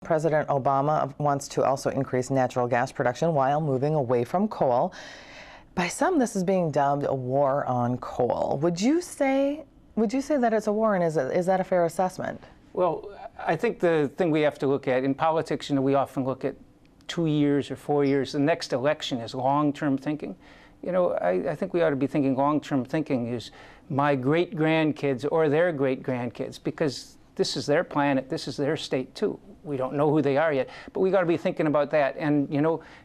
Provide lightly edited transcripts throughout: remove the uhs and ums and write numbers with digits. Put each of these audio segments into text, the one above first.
President Obama wants to also increase natural gas production while moving away from coal. By some, this is being dubbed a war on coal. Would you say that it's a war, and is that a fair assessment? Well, I think the thing we have to look at in politics, we often look at 2 years or 4 years. The next election is long-term thinking. I think we ought to be thinking long-term thinking is my great-grandkids or their great-grandkids, because this is their planet, this is their state too. We don't know who they are yet, but we got to be thinking about that. And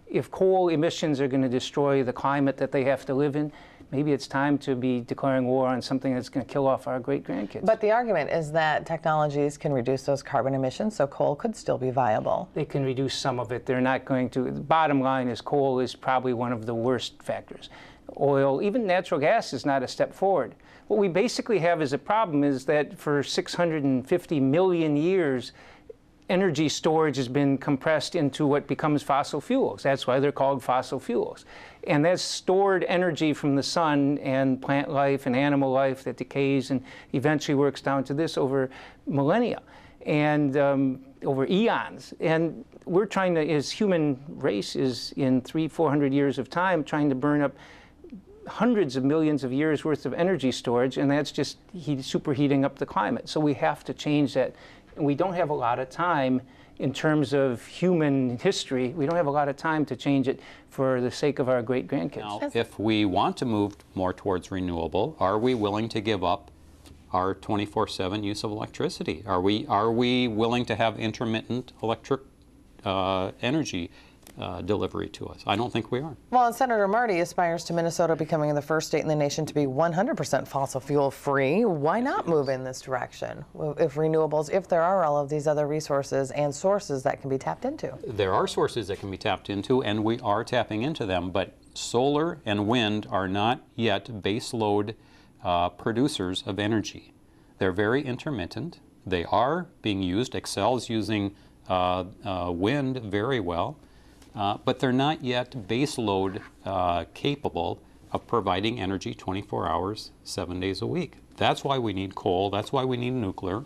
if coal emissions are going to destroy the climate that they have to live in, maybe it's time to be declaring war on something that's going to kill off our great-grandkids. But the argument is that technologies can reduce those carbon emissions, so coal could still be viable. They can reduce some of it. They're not going to. The bottom line is coal is probably one of the worst factors. Oil, even natural gas is not a step forward. What we basically have as a problem is that for 650 million years, energy storage has been compressed into what becomes fossil fuels. That's why they're called fossil fuels. And that's stored energy from the sun and plant life and animal life that decays and eventually works down to this over millennia and over eons. And we're trying to, as human race is in 300-400 years of time, trying to burn up hundreds of millions of years worth of energy storage, and that's just superheating up the climate. So we have to change that. And we don't have a lot of time in terms of human history. We don't have a lot of time to change it for the sake of our great-grandkids. Now, if we want to move more towards renewable, are we willing to give up our 24/7 use of electricity? Are we willing to have intermittent electric energy delivery to us? I don't think we are. Well, and Senator Marty aspires to Minnesota becoming the first state in the nation to be 100% fossil fuel free. Why not move in this direction if renewables, if there are all of these other resources and sources that can be tapped into? There are sources that can be tapped into, and we are tapping into them, but solar and wind are not yet base load producers of energy. They're very intermittent. They are being used. Xcel's using wind very well. But they're not yet base load capable of providing energy 24 hours, 7 days a week. That's why we need coal. That's why we need nuclear.